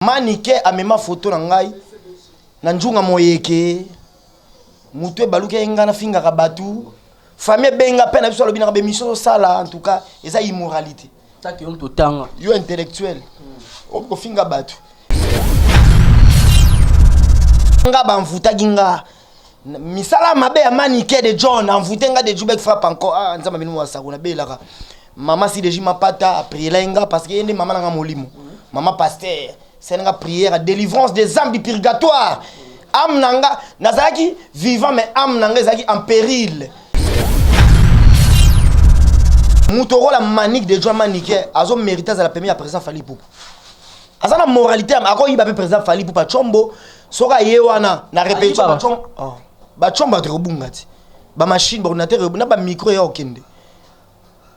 Manike amema photo na ngai na njunga moyeke mutu baluke ngana finga ka batu famille benga pe na biso lobi na be mission sala en tout cas eza immoralité ça qui on to tanga yo intellectuel ko finga batu nga ba mvuta ginga misala mabe ya Manike de John envutenga de Jubek frappe encore ah nzama binu wasakuna belaka mama si deji mapata a prier lenga parce que yende mama nga molimo mama pasteur c'est une prière à délivrance des âmes du purgatoire. Âme nanga nazaki vivant mais âme nanga zaki en péril. Moutoro la manique de John Manike azo mérité à la première président Fally Ipupa. Asa la moralité ako yiba pe président Fally Ipupa chombo soka yewana na répétition ba chombo ba chombo de robungati. Ba machine ba ordinateur na ba micro ya okende.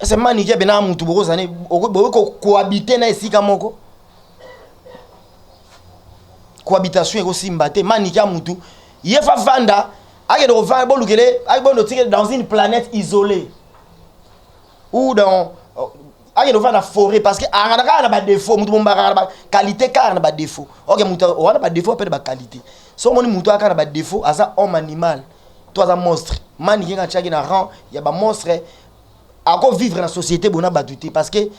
C'est Manike bena mutu boko zane ko cohabiter na esika moko. Cohabitation et aussi mbate Manike mutu yefa vanda ake do vanda bolukele ake bondo tike dans une planète isolée ou dans ake do vanda forêt parce que anaka na ba défaut mutu bombaka ba qualité car na ba défaut OK mutu wana ba défaut peut ba qualité so moni mutu aka na ba défaut asa homme animal toi un monstre Manike nga tchaki na rang ya ba monstre ako vivre dans la société bona baduté parce que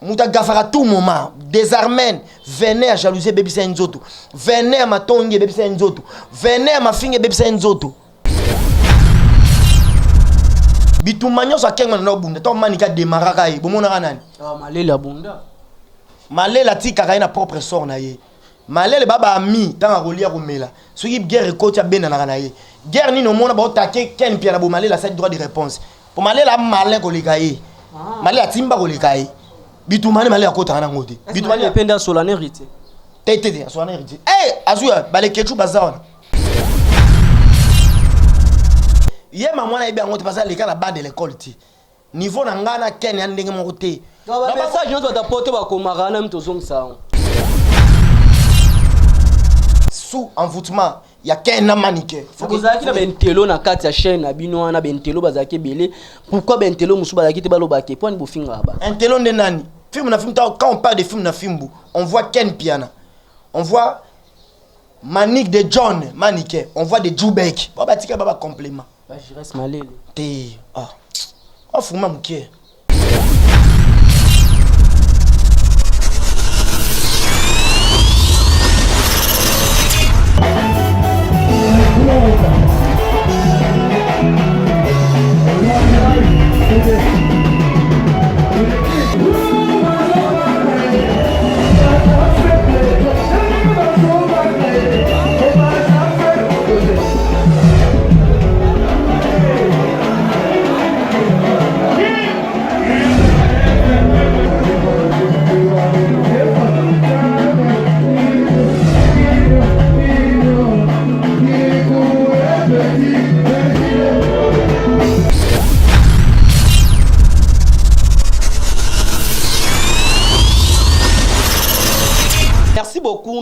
Mouta gafara tout moment désarmène venez à jalouser baby senzoto venez à ma tongue baby senzoto venez à ma finge baby senzoto bitumanyo sa kenga na bunda to Manike démarraka yi bomona kanani ah malela bunda malela tika kaina propre sort na ye malele baba ami tanga kolia komela soki guerre kocha bena na kana ye guerre ni no mona ba otake ken pia na bo malela cette droit de réponse pour malela malin ko likaye malela timba ko likaye bitumani mali akota na ngoti bitumani ependa solane rite tete solane rite azua bale kechu bazaona yema mwana ibe ngoti pasa leka na bande de l'école ti niveau na ngana ken ya ndenge moko te ba message nzo ta poto ba komaka na mto zongsa sous envoûtement ya ken na Manike fokozaki na bentelo na kati ya chaîne na bino na bentelo bazaki belé pourquoi bentelo musu bazaki te balobaki point bofinga ba entelo nde nani film na film quand on parle de film na film on voit Ken Piana on voit Manique de John Manike on voit de Jubek baba tika baba complément ba jires malele te ah fuma mkie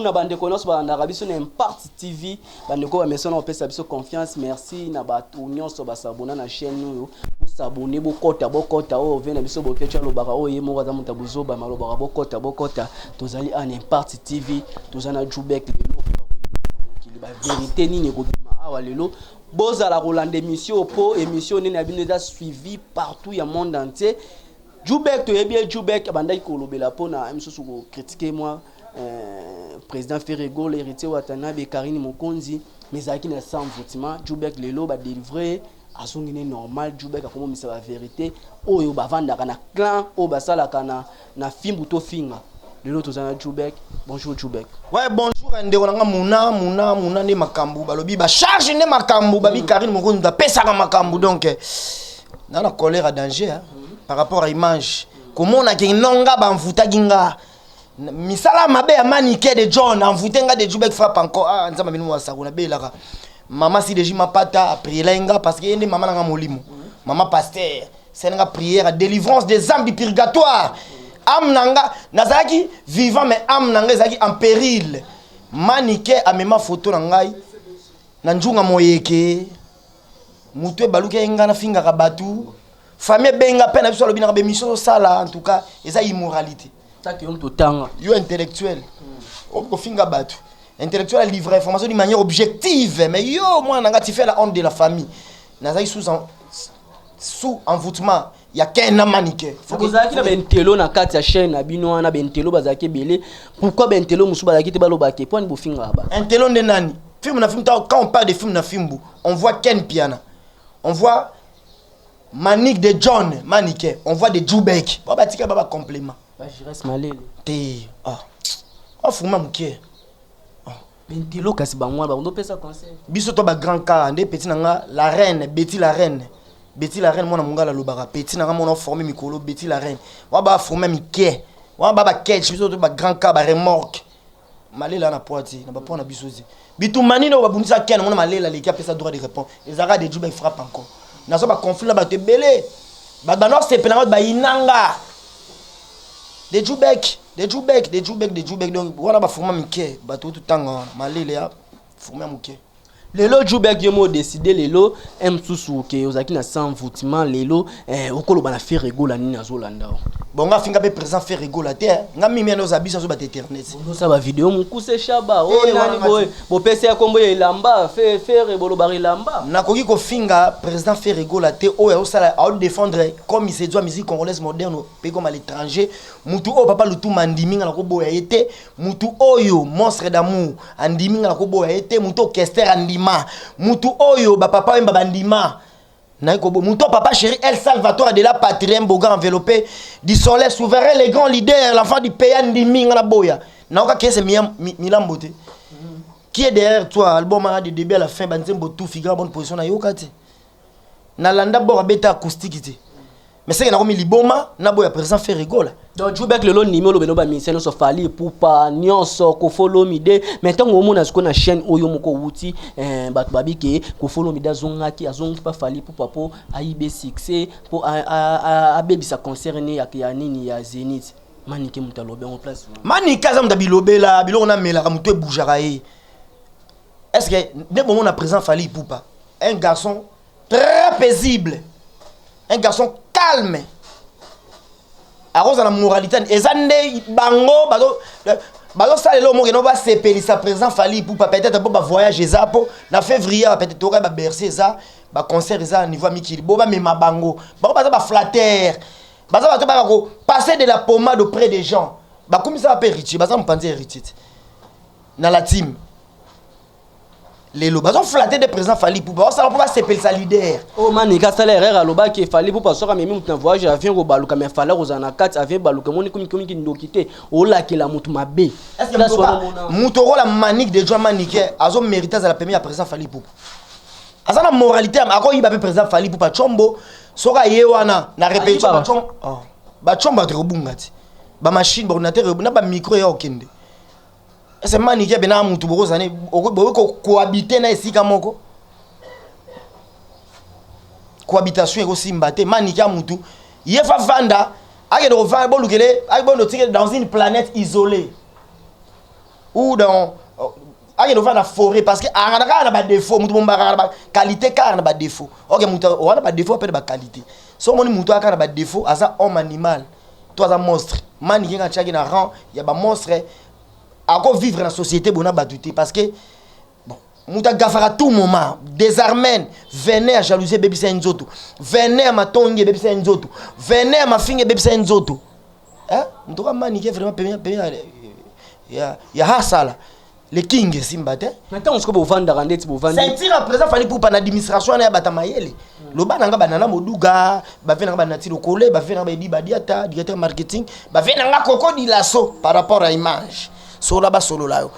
na bande konos ba na rabiso na Impact TV bande ko ba meso na opesa biso confiance merci na bato nyonso ba sabona na chaîne nous bo sabone bo kota o vena biso bo kecha lo baka o yemo za muta buzoba maloba bo kota tozali en Impact TV tozana Jubek lelo ba vérité nini ko bima awa lelo boza la rolande émission po émission ni na bino da suivi partout ya monde entier Jubek to yebie Jubek bandai ko lobela po na misusu ko critiquer moi président Ferrego l'héritier Watanabe Karine Mokonzi mais aki na sans votement Jubek lelo ba délivrer à son niveau normal Jubek a comment misa la vérité oyo ba vanda kana clan o ba sala kana na fimbu to finga lelo tozana Jubek bonjour Jubek ouais bonjour ndeko nanga muna ne makambu balobi ba charge ne makambu babi Karine Mokonzi da pesa ka makambu donc na la colère à danger hein, par rapport à image comment on a kinonga ba mvuta ginga misala mabe ya Manike de John envutenga de Jubek frappe encore ah nzama binu wasakuna belaka mama si deji mapata a prier lenga parce que yende mama nga molimo mama pasteur c'est une prière à délivrance des âmes du purgatoire âme nanga nazaki vivant mais âme nanga zaki en péril Manike amema photo na ngai na njunga moyeke mutu baluke ngana finga ka batu famille benga pe na biso lobi na be mission sala en tout cas eza immoralité ça qui on to tanga yo intellectuel on finga batu intellectuel a livré information d'une manière objective mais yo moi nanga tu fais la honte de la famille nazai sous envoûtement il y a qu'un manique faut que ça qui na bentelo na kati ya chaîne na bino na bentelo bazaki belé pourquoi bentelo musu bazaki te balobaki point bo finga ba intelo de nani film na film quand on parle de film na film on voit Ken Piana on voit Manique de John Manique on voit de Jubek baba tika baba complément ba Jires Malele te ah fuma mukie bentelo kasi bangwa ba ndo pesa conseil biso to ba grand car ndé petit nanga la reine Betty la reine mona mungala lobaka petit nanga mona formé mikolo Betty la reine wa ba formé mikie wa ba catch biso to ba grand car ba remorque malela na poiti na ba pona biso zi bitu manino ba bundisa ken mona malela leki apesa droit de répondre les arrêts de Jubek frappe encore na so ba conflit ba te belé ba banor se penanga ba inanga de Jubek donc voilà ba former miké ba tout temps malele ya former muké lelo Jubek yemo décider lelo msusu ke ozaki na sans voûtement lelo okolo bana faire rigola nini azolanda bon nga finga be présent faire rigola te nga mimi na ozabisa so ba éternel ndo sa ba vidéo mukuse shaba o nani boy bo pesa kombo elamba faire bolo bari lamba nakoki ko finga président faire rigola te o ya osala a défendre comme il se doit musique congolaise moderne pays comme à l'étranger mutu o papa lutu mandimi nga ko boya yete mutu oyo monstre d'amour andimi nga ko boya yete mutu orchestre andima mutu oyo ba papa mba bandima naiko mutu papa chéri El Salvatore de la patrie mboga enveloppé du soleil souverain les grands leaders l'enfant du pays andimi nga na boya naoka kese milambo te qui est derrière toi album de début à la fin banzembo tout figure bonne position na yokati na landa bora beta acoustique te mais c'est que na komi liboma na boya présent fait rigola donc Jubek lelo nimi lo beno ba miseno so fali pupa nyonso ko follow mide maintenant ngo mona siko na chaîne oyo moko wuti bat babike ko follow mide azongaki azongi pa fali pupa po aibe succès po a bebisa concert ni ya nini ya Zenith manike mutalobe en place manika za mutabilobela biloko na melaka mutu ebujaka ye est-ce que ne bon on a présent fali pupa un garçon très paisible un garçon calme arose la moralité ezande bango bazo salelo mo no ba sepelisa présent fali pour peut-être ba voyage ezapo na février peut-être aurait ba bercer ça ba concert ça niveau mikili bo ba mema bango ba flatter ba ko passer de la pommade auprès des gens ba comme ça ba héritier ba mpanzi héritier na la team les lobes ont flatté des présents fali pour ça pour s'appeler sa leader oh mani ka salaire aloba ki fali pour parce que même mutu voyage avion ko baluka mais fala rozana 4 avion baluka moni komi ndokité ola ki la mutu mabe est-ce que mutu la manique de Joa Manique azo mériter à la première présent fali pour azana moralité ako yiba pe présent fali pour chombo soka yewana na répétition ba chombo ba chombo to bungati ba machine ba ordinateur na ba micro ya okende c'est Manique bena mutu boko zane ko cohabiter na esika moko cohabitation eko simba te Manique mutu yefa vanda ake do vanda bolukele ake bono tike dans une planète isolée ou dans ake do vanda forêt parce que arana na ba défaut mutu bomba ba qualité car na ba défaut OK mutu wana ba défaut peut ba qualité so moni mutu aka na ba défaut asa homme animal toi un monstre Manique nga tchaki na rang ya ba monstre à vivre dans la société bona badouté parce que bon muta gafara tout moment désarmène venez à jalouser bébé Nzoto venez à matongi bébé Nzoto venez à ma fille bébé Nzoto hein muta Manique vraiment ya hasala le king simbate maintenant on se ko vendre randeti bo vendre c'est à présent fallait pour pas administration na batamayele loba nanga banana moduga ba venanga banati lokole ba venanga ba badiata directeur marketing ba venanga koko dilaso par rapport à image solo ba solo là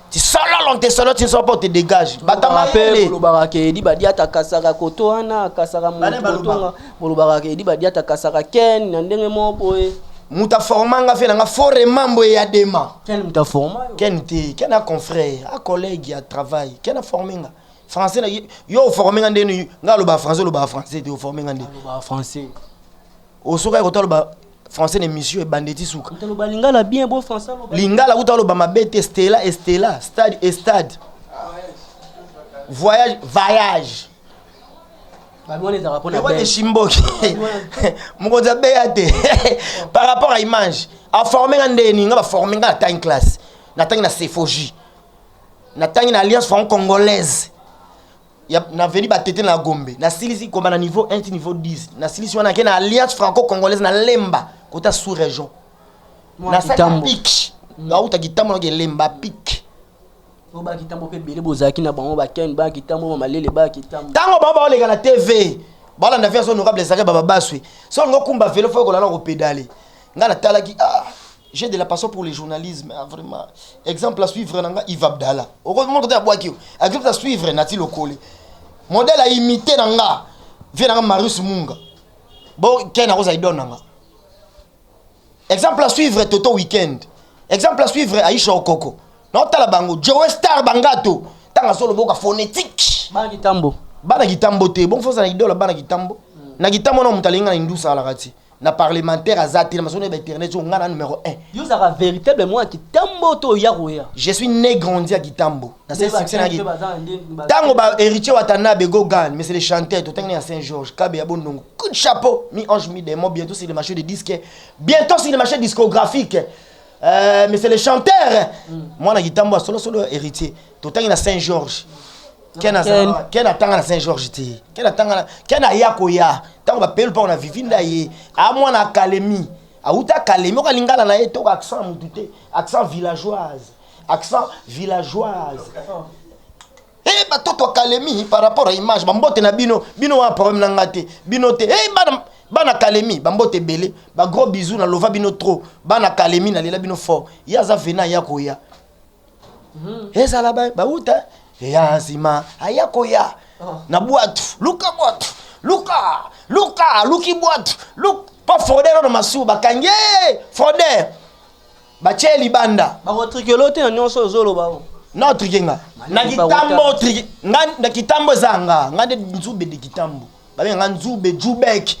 ti solo lonte solo ti so pas te dégage batamape lobaka edi badiata kasaka koto wana kasaka motonga lobaka edi badiata kasaka ken na ndenge mo boye muta formanga fe nanga fore mambo ya dema ken muta forma ken a confrère a collègue à travail ken a formenga français na yo formenga ndeni ngalo français lo ba français te formenga ndeni lo ba français o soka ko tolo ba français ne monsieur et banditi souka lo ba lingala bien beau français lo lingala ko tolo ba mabete stella stade et stade voyage ba moni za rapport na ba chimboki moko za beate par rapport à image a former ndeni nga ba former nga time class natangi na Sefoji natangi na alliance franco-congolaise na veni batete na Gombe na silisi komba na niveau 1 niveau 10 na silisi wana ke na alliance franco-congolaise na Lemba kota sous région na sa pic auta kitambo na Lemba pic ba kitambo pe bele bozaki na bango ba ken ba kitambo malele ba kitambo tango ba olega na TV bala na version honorable Zaka baba baswe so ngokumba vélo faut ko la ko pédaler ngana talaki j'ai de la passion pour le journalisme vraiment exemple à suivre nanga Yves Abdallah au monde de boaki exemple à suivre Nati Lokole modèle à imiter nanga vient nanga Marius Munga bon ken na rosa idonanga exemple à suivre Toto Weekend exemple à suivre Aisha Okoko non tala bango Joe Star Bangato tanga solo boka phonétique ba kitambo te bon faut ça na idole bana kitambo na kitambo no mutalinga na indusa la kati na parlementaire azati na masone ba internet so ngana numéro 1 yo ça véritablement kitambo to yaroya je suis né grandi à Kitambo na c'est succès na tango ba héritier Watanabe Gogan mais c'est les chanteurs to tango à Saint-Georges Kabe ya Bondongo coup de chapeau mi ange mi démon bientôt c'est le marché de disques bientôt c'est le marché discographique mais c'est les chanteurs moi na Kitambo solo héritier to tango na Saint-Georges Ken atanga na Saint-Georges te Ken ayakoya tango ba pelu pa on a vivinda ye a moi na académie a uta académie ko lingala na ye to accent mutute accent villageoise ba toto académie par rapport à image ba mbote na bino wa problème na ngate bino te bana académie ba mbote belé ba gros bisous na lova bino trop bana académie na lela bino fort yaza vena yakoya eza la ba uta ya zima ayakoya na boîte luka luki boîte look pas Froder na masu bakange Froder bacheli banda ba retrikelo te nyonso zolo ba na trikenga na kitambo na kitambo zanga ngade nzube de kitambo babe nganzube jubek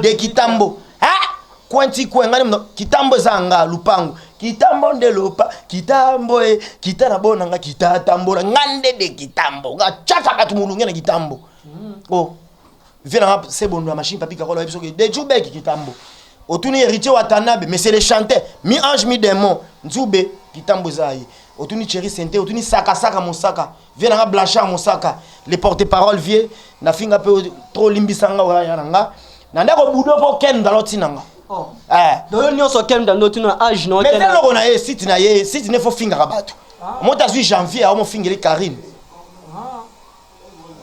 de kitambo kwenti ngade kitambo zanga lupango kitambo ndelopa kitambo kitana bonanga kitatambola ngande de kitambo ngachaka katumulunge na kitambo vient c'est bon la machine papi kakola biso que de jubek kitambo otuni héritier Watanabe mais c'est les chanteurs mi ange mi démon nzube kitambo zayi otuni chéri sente otuni saka mosaka vient na Blanchard mosaka les porte-parole vie na finga pe trop limbisanga wa yananga na ndako budo po ken dans l'otinanga donc nyonso ken dans l'otinanga âge non mais c'est loko na ye site ne faut finga rabatu mota 8 janvier a mo fingeli Karine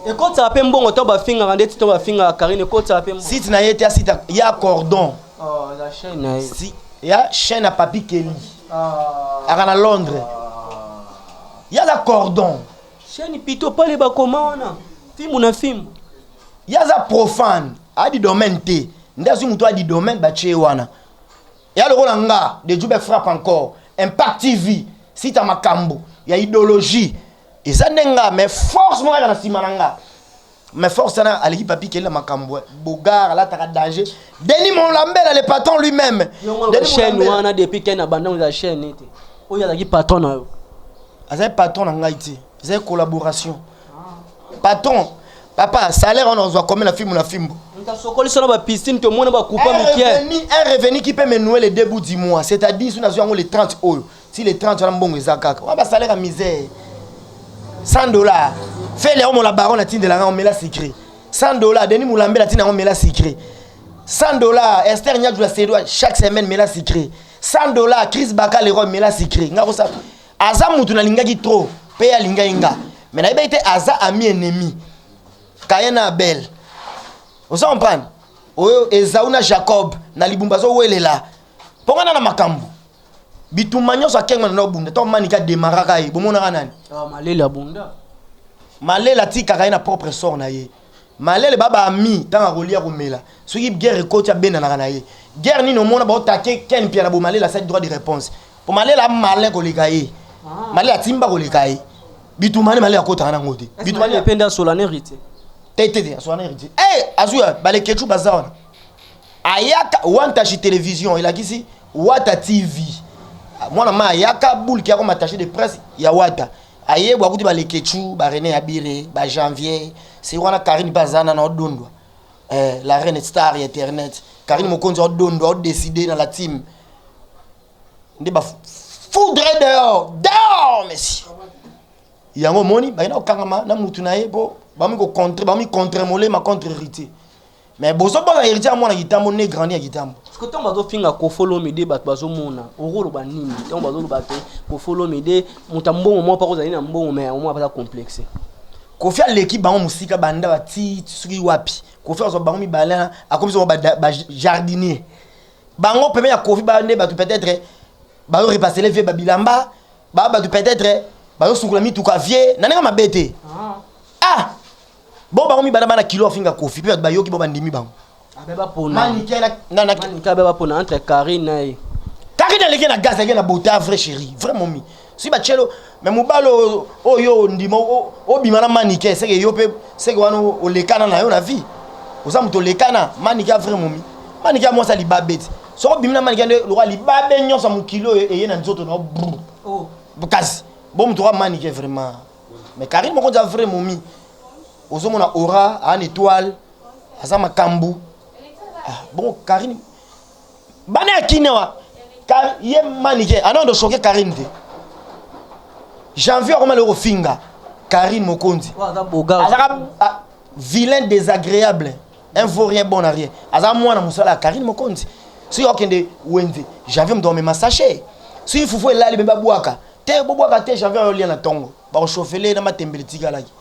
et quand ça appelle bon to ba finga rande to ba finga Karine quand ça appelle site na yete site ya cordon la chaîne si ya chaîne à Papi Kelly à Londres ya la cordon chaîne pito pas les ba comment on film na film ya za profane a di domaine te ndazu muto a di domaine ba che wana ya le rolanga de Jubek frappe encore Impact TV site à makambo ya idéologie et ça nenga mais force moi dans simananga mais force na aliki Papi Kelly makambo bogar la ta danger Denis Monlambela le patron lui-même Denis chaîne wana depuis ken abandon la chaîne était o ya ki patron na yo azay patron na ngaiti c'est collaboration patron papa salaire on doit combien la film nta sokoli sona ba piscine to mona ba coupa mikia un revenu qui peut me nouer les début du mois c'est-à-dire si nous avons les 30 euros si les 30 on mbongo ezaka on va salaire à misère $100 fais les hommes la baronne a tinde la on met la secret $100 Denis Moulambela tinde on met la secret $100 Esther Niadou la Cédois chaque semaine met la secret $100 Chris Baka le roi met la secret ngako ça aza mutu na lingaki trop pe ya linga inga mais na été aza ami ennemi Kayena Abel vous comprenez oyo Esauna Jacob na libumbazo welela pongana na makambo bitumanyo sa kenga na bunda to manika demaraka yi bomona nani malela bunda malela tika kaina propre sort na ye malele baba ami tanga kolia komela soki guerre koti abena na ye guerre ni no mona ba otake ken pia na bo malela sa droit de réponse pour malela malin ko likaye malela timba ko likaye bitumane malela kota na ngote bitumane penda solanérité tete solanérité azua bale kechu bazaona ayaka wantashi télévision il a kisi Wata TV mwana ma ayaka boule qui a comme attaché de presse ya Wata aye bwa kuti bale kechu ba René Abire ba Janvier c'est wana Karine Bazana na odondwa la reine star internet Karine Mokonzi odondwa décider dans la team ndé ba foudre dehors monsieur yango moni bayina okangama na mutu na ye bo bami contre molé ma contre hérité mais bozo ba hérité à moi na gitambo ne grandi à gitambo parce que tant bazo finga ko follow me de bato bazo mona orolo ba nini tant bazo bato ko follow me de mutambo mo pa ko zali na mbongo mais au moins pas complexe Kofi l'équipe bango musika banda ba ti suki wapi Kofi so bango mi balana akomiso ba jardinier bango peme ya Kofi bande ba peut-être ba repasser les vieux babilamba ba peut-être ba sukula mi tuka vie nanenga mabete ah bon bango mi bana kilo finga Kofi pe ba yoki bo bandimi bango abeba pona manike na abeba pona entre Karine et Karine leki na gaz na beauté vrai chérie vraiment mi si ba chelo mais mobalo oyo ndimo obimana manike c'est que yo pe c'est que wano olekana na yo na vie oza muto lekana manike vraiment mi manike moi ça libabeti so obimina manike le roi libabe nyonso mukilo eye na nzoto na oh kasi bon muto manike vraiment mais Karine moko za vraiment mi ozo mona aura en étoile asa makambu bon Karine bana kinewa car ye manike anon de choquer Karine de janvier comment le refinga Karine Mokonzi azaka vilain désagréable un vaurien bon à rien azaka moi na musala Karine Mokonzi si okende wende janvier me dorme ma sachet si fufu elali bemba bwaka te bobwaka te janvier yo lien na tongo ba chauffer na matembele tikalaki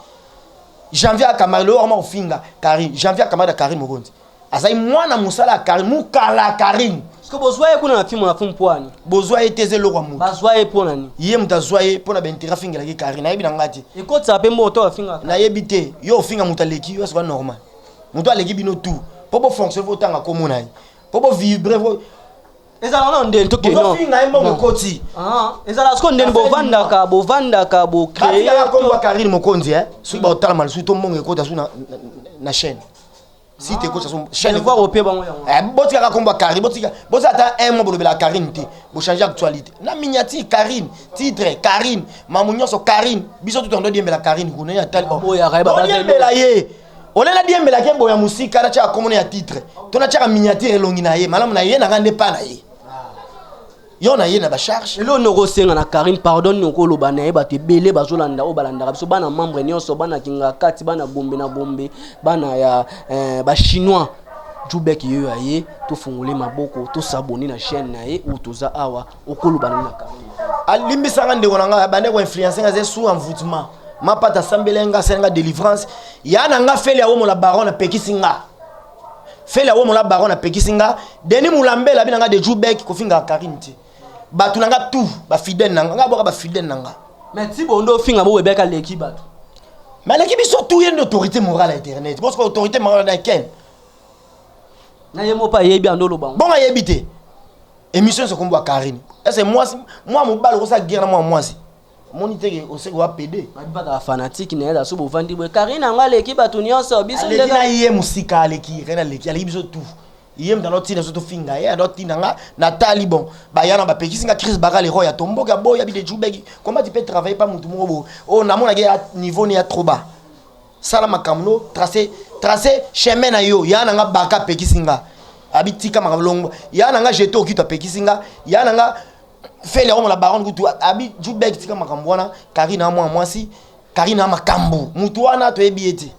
janvier akamara le vraiment refinga Karine janvier akamara Karine Mokonzi azai moi na musala Karine mukala Karine parce que bozwaye kuna na film na fum poani bozwaye teze lo kwa mutu bazwaye pona ni yé mutazwaye pona bentira finga la Karine ayebi ngati ekoti ape moto afinga na yebite yo finga mutaleki yo c'est pas normal mutu aleki bino tout popo fonctionner vos temps komona yi popo vibrer vos ezala na ndeni to keno no finga embo mokoti ezala sko ndeni bovandaka bo créer ya komba Karine Mokonzi sui ba otala mal sui to monge kota sui na chaîne si te coach son chaîne voir au pied bango yango botika ka komba Karine botika ata un mois bolobela Karine te bo changer actualité na miniature Karine titre Karine mamunyo so Karine biso tout ndo diembela Karine kuna ya tal oh ya reba ba diembela ye olela diembela ke bo ya musika na cha komona ya titre to na cha miniature elongi na ye malamu na ye na ngande pa na ye yo na ye na ba charge elo noko senga na Karine pardon noko loba na ye ba te belé bazolanda o balanda biso bana membre nyonso bana kinga kati bana bombe na bombe bana ya ba chinois Jubek yo aye to fungole maboko to s'abonner na chaîne na ye ou toza awa okoloba na Karine alimbisanga ndeko nanga bande ko influencer nga sous envoûtement ma pata sambelenga senga délivrance ya na nga fele ya wo la baron na pekisinga fele ya wo la baron na pekisinga deni mulambela binanga de Jubek ko finga Karine ti batu nanga tout ba fidèle nanga nga boka ba fidèle nanga mais ti bondo finga bo webeka l'équipe batu mais l'équipe surtout une autorité morale à internet parce que autorité morale dans quel na yemo pa yebi andolo bango bon ayebité émission se combo Karine est moi mon bal ko sa guerre na moi si monité au se wa PD ba da fanatique na ya so bo vandi bo Karine anga l'équipe batu nyonso biso ndeka na yé musika aleki rena leki ali biso tout yem dans notre surtout finga ya d'autres tinanga natali bon ba yana ba pekisinga Chris Bagal Roy ya tomboka boya bi de Jubek comment tu peux travailler pas mutu mo oh na mona ga niveau ni ya trop bas sala makamno tracer chemin na yo yana nga baka pekisinga abitika makalongo yana nga jeto okita pekisinga yana nga fele omo la baron kutu abi Jubek tika makambwana Karine moi si Karine makambu mutu wana to ebieti.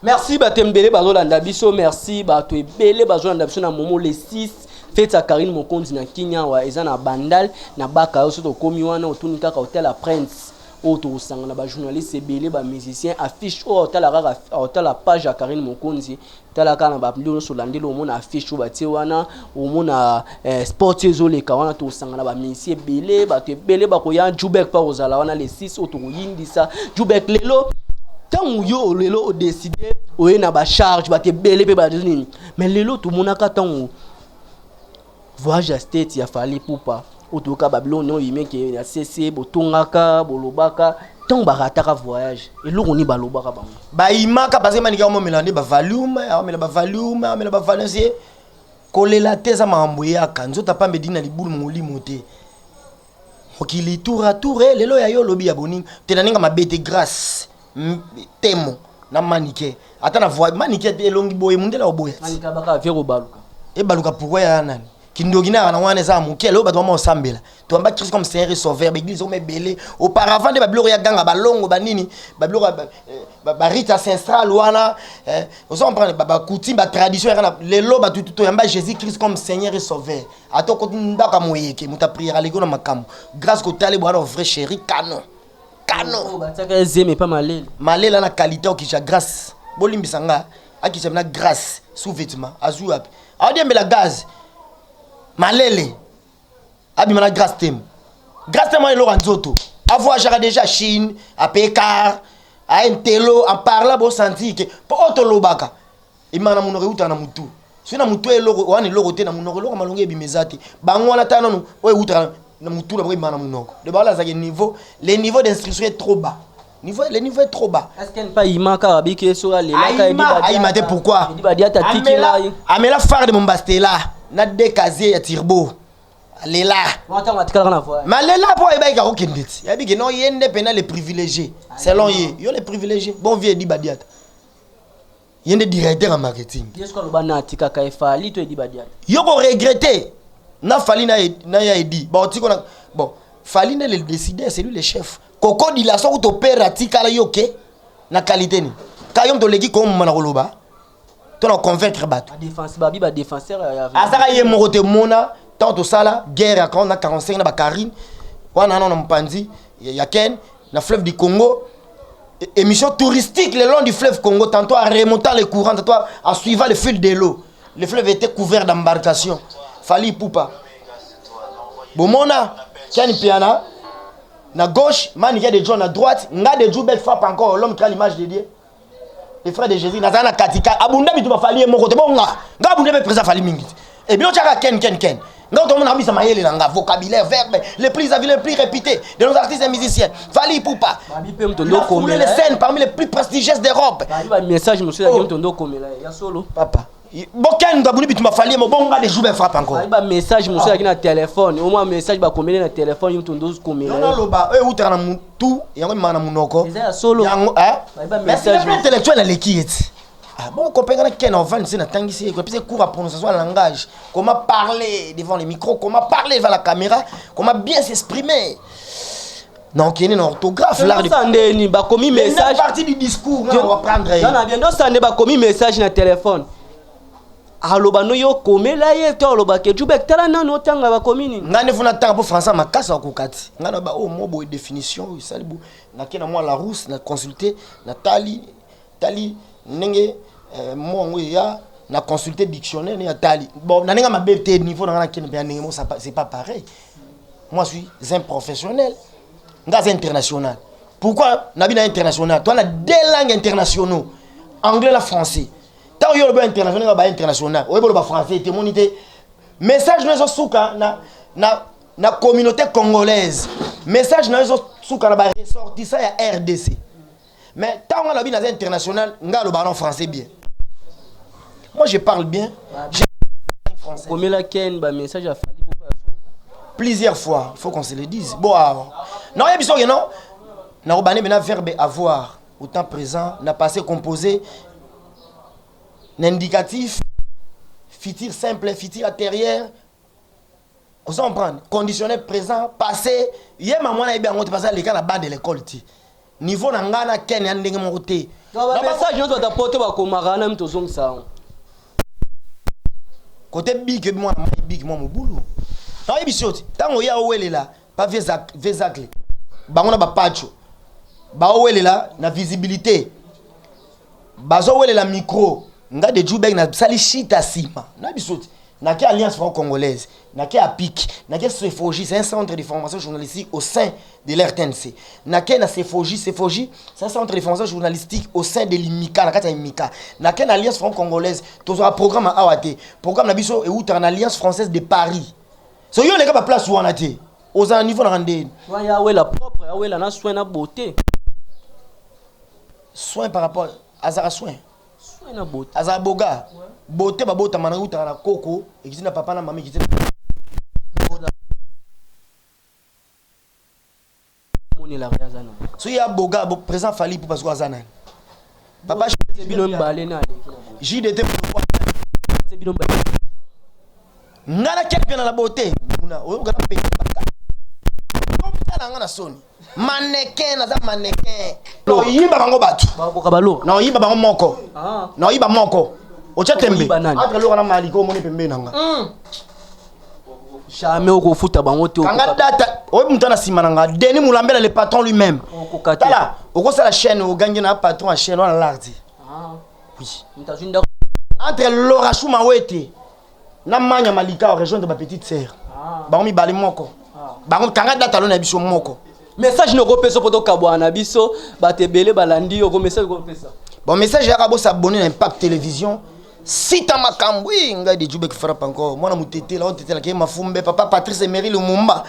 Merci Batembele bazolanda biso merci bato ebele bazolanda biso na momo le 6 fête à Karine Mokonzi na Kenya wa eza na bandal na baka yo soto komi wana otuni kaka hotel la Prince auto sangana ba journaliste ebele ba musicien affiche au hotel la page à Karine Mokonzi tala kana ba mbido so landelo mona affiche ba tie wana o mona sport ezoleka wana to sangana ba musicien ebele bato ebele ba ko ya Jubek pa ozala wana le 6 auto yindisa Jubek lelo tant yo lelo décidé oye na ba charge ba te belé pe ba nini mais lelo tout monaka tant voyage à state ya fali poupa otoka babylone no yime ke ya cc botongaka bolobaka tant ba rataka voyage et lo oni balobaka bango ba imaka parce que manika mo melande ba volume ba valence kolela teza mambo ya kanzo tapambe dina libulu molimo te okili tour à tour lelo ya yo lobi ya boning tenaninga mabete grâce temo na manike ata na voix manike elongi boye mundela oboya manika baka vero baluka e baluka pourquoi ya nani kindogina na wana za muke lo bato mo sambela to amba Christ comme Seigneur et Sauveur l'église o mebele auparavant de bablo ya ganga balongo banini bablo ba rite ancestral wana on prend ba coutume ba tradition ya lelo ba tout yamba Jésus Christ comme Seigneur et Sauveur atoko ndaka moyeke muta prière alego na makambo grâce ko tale bwana vrai chéri canon bataka zeme pas malela na qualité okija grâce bolimbisa nga akija na grâce sous vêtement azu api audi mbela gaz malele abima na grâce tem lo nzoto avoir jara déjà Chine à Pécar à Entelo en parlant bo senti que po to lobaka imana munore uta na mutu sina mutu eloko wana eloko te na munore eloko malonge bimezati bango na tano no o uta na mutu la bo imana munoko de bala za niveau les niveaux d'instruction est trop bas. Le niveau est trop bas. Est-ce qu'il n'y a pas Imaka Abike sur les Aïma, pourquoi Amela phare de Mombastela, n'a des casiers à Tirbo. Lela. Mais Lela pour Eba Ikaro Kendit. Il y a non, il y a des les privilégiés. Selon il y a les privilégiés. Bon vieux dit Badiat. Il y a des directeurs en marketing. Qu'est-ce qu'on va natika Kaifali to Edi Badiat. Yo ko regretter. Na Fali na ya dit. Bon, Fali ne le décider, c'est lui le chef. Koko di la so to père tikala yoke na qualité ni kayom to legi ko mona koloba to na convaincre bato défense babi ba défenseur ya azaka ye mokote mona tant to sala guerre à na 45 na ba Karine wana na mpanzi ya Ken na fleuve du Congo émission touristique le long du fleuve Congo tantôt à remontant les courants tantôt à suivant le fil de l'eau le fleuve était couvert d'embarcations Fali Poupa bomona Ken Piana na gauche, man il y a des gens à droite, nga des Joubel frappe encore l'homme qui a l'image de Dieu. Les frères de Jésus, nazana katika, abunda bitu ba fali mo kote bonga. Nga abunda be présent fali mingi. Et bien on tchaka ken. Nga on a mis sa mayele langa vocabulaire verbe les plus répétés de nos artistes et musiciens. Fali Poupa. Il a foulé les scènes parmi les plus prestigieuses d'Europe. Ba message monsieur ya Tondo Komela ya solo. Papa. Boken ngabuni bitu mafali mo bonga des Joubel frappe encore. Ba message monsieur ya na téléphone, au moins message ba komela na téléphone yum Tondo Komela. Non loba uta na mutu yango mana munoko. Ya solo. Yango ba message intellectuel à l'équipe. Ah bon, comprendre que on va nous tangisi quoi puis cours à prononciation langage, comment parler devant les micros, comment parler devant la caméra, comment bien s'exprimer. Donc il y a une orthographe là de ni ba commis message partie du discours on va prendre. Non bien donc ça ne ba commis message na téléphone. Aloba no yo komela ye to aloba ke jubek tala na no tanga ba komini. Ngane funa tanga pour français makasa ko kati. Ngana ba o mo bo définition salibu na kena moi la rousse na consulter na tali nenge moi ya na consulter dictionnaire ni tali. Bon na nenga mabete niveau na kena bien nenge ça c'est pas pareil. Moi je suis un professionnel. Ngaz international. Pourquoi nabina international? Toi on a deux langues internationales. Anglais et français. Tant que vous êtes international, vous êtes international. Vous êtes français, vous êtes message nous souka na communauté congolaise. Message nous souka na ba ressortissant ya RDC. Mais tant que vous êtes international, vous êtes français bien. Moi je parle bien. Je parle français. Combien la ken ba message a fallu plusieurs fois, il faut qu'on se le dise. Bon non, il y a non. Na robane maintenant verbe avoir au temps présent, n'a passé composé l'indicatif, futur simple, futur intérieur, on s'en prend, conditionnel présent, passé, hier maman a bien monté passer les gars la bas de l'école niveau n'angana ken ya ndenge mon côté. La message nous doit apporter ba komarana mtozong ça. Côté big moi mon boulot. Non ebisoti, tango ya owelela, pas vezacle. Bangona ba pacho. Ba owelela na visibilité. Bazo welela micro. Nga de Djoubek na sali chita sima na bisoti na ki alliance franco-congolaise na ki APIC na ki Cefogi, c'est un centre de formation journalistique au sein de l'RTNC na ki na Cefogi, c'est un centre de formation journalistique au sein de l'IMICA na kati ya IMICA na ki na alliance franco-congolaise tozo un programme à AWAT programme na biso et outre en alliance française de Paris so yo les gars ba place wana te aux un niveau na randé wa ya we la propre ya we la na soin na beauté soin par rapport à Zara soin na beauté aza boga beauté ba bota mana uta na koko ekizina papa na mama ekizina moni la réazana so ya boga présent Fali pour parce que azana papa bino mbalé na JDT c'est bino mbalé ngana quelqu'un dans la beauté muna o ngana petit baka on ngana soni mannequin naza mannequin lo yiba bango batu bakoka balo na yiba bango moko na yiba moko o chatembe entre lo kana maliko moni pembe nanga jamais au futa bango te kanga data o mutana simananga Denis Mulambela le patron lui-même tala o la chaîne o gagner na patron à chaîne on l'ardi oui entre Laura Choumawete na manya malika rejoindre ma petite sœur bango mi bali moko bango kanga data lo na biso moko message no ko peso poto kabwana biso batebele balandi yo ko message ko pesa bon message ya kabo s'abonner na Impact Télévision sita makambo nga de Djoubek frappe encore moi na mutete la on tete la ke mafumbe papa Patrice Emery Lumumba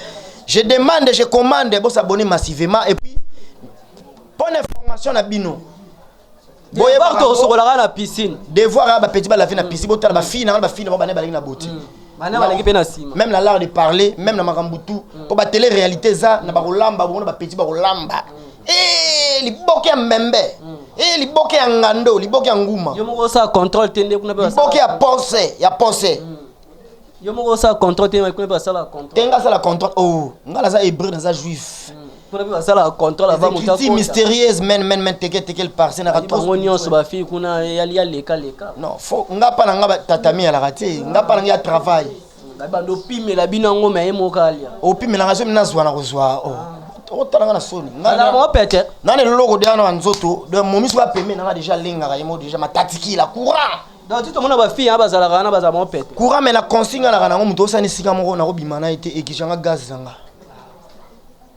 je demande je commande bo s'abonner massivement et puis bonne information na bino boye parto so la na piscine devoir ba petit ba la vie na piscine botala ba fille na ba fille ba balingi na beauté bana balingi pe na sima même la l'art de parler même na makambutu pour ba télé réalité ça na ba kolamba bona ba petit ba kolamba liboke ya mbembe liboke ya ngando liboke ya nguma yo moko sa contrôle tende kuna ba liboke ya pose yo moko sa contrôle tende kuna ba sala contrôle tenga sala contrôle oh ngala za hébreu na za juif kuna ba sala contrôle avant mutako c'est mystérieuse men tekel parcelle na ratos ngonion so ba fi kuna ya leka non faut ngapa na ngaba tatami ya la raté ngapa na ya travail ba ndo pimela bino ngoma ye mokalia o pimela ngaso mina zwa na kozwa oh otalanga na soni ngana mo pete nane logo diana nzoto de momis wa peme na déjà linga yemo déjà matatiki la courant donc tu mona ba fille ba zala kana ba za mo pete courant mais na consigne na kana muto sani sika moko na ko bimana ete ekishanga gaz zanga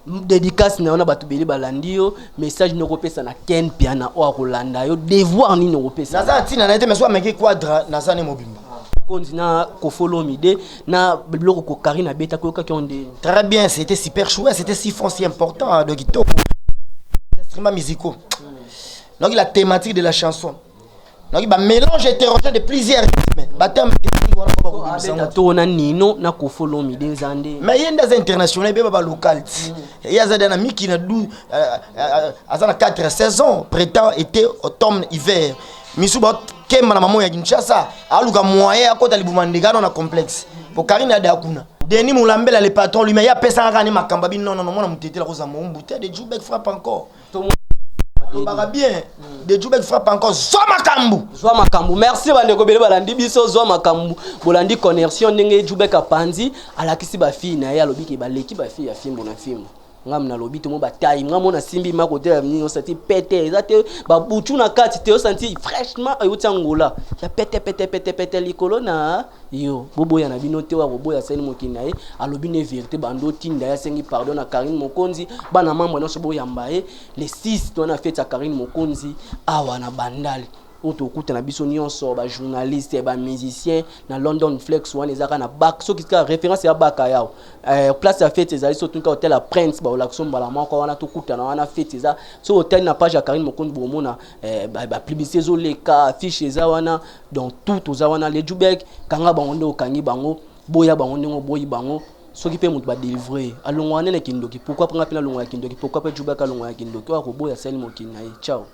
dédicace na ona batu beli balandi yo message no kopesa na Ken Piana o akolanda yo devoir ni no kopesa naza tina na ete meso ameki quadra naza ne mobimba na ko follow mide na bloko ko Karina beta ko ka konde très bien c'était super chouette c'était si fond si important de guitare instruments musicaux donc la thématique de la chanson donc ba mélange hétérogène de plusieurs rythmes ba thème tona nino na ko follow mide zande mais yenda za international be ba local ya za dana miki na 4 saisons printemps été automne hiver misuba kemba na maman ya Kinshasa aluka moyen akota libumandekano na complexe pour Karina Dakuna Denis Mulambela le patron lui mais ya pesa ngani makamba bi non mona mutete la koza mbute de Djoubek frappe encore Baka bien de Djoubek frappe encore zwa makambu merci bande ko bele balandi biso zwa makambu bolandi connexion ndenge Djoubek apanzi alakisi ba fille na ya lobiki baleki ba fille ya fimbo na fimbo ngam na lobi to mo bataille ngam na simbi ma côté ya mini on senti pété ezate ba butu na kati te on senti fraîchement ayuti angola ya pété likolo na yo bobo ya na bino te wa bobo ya seni mokina e alobi ne vérité bando tinda ya sengi pardon na Karine Mokonzi bana mambo na so boyamba e les 6 to na fête ya Karine Mokonzi awa na bandali otokuta na biso nyonso ba journaliste ba musicien na London Flex wana ezaka na bac so kiska référence ya bac yao place ya fête ezali so tunka hotel la Prince ba olaction bala moko wana tokuta na wana fête eza so hotel na page ya Karine Mokonzi bomona ba publicité zo leka affiche eza wana donc tout oza wana le Djoubek kanga bango ndo kangi bango boya bango ndongo boyi bango soki pe mutu ba délivrer alongwa nene kindoki pourquoi prendre pe na longwa kindoki pourquoi pe Djoubek alongwa kindoki wa ko boya sel mokina ciao.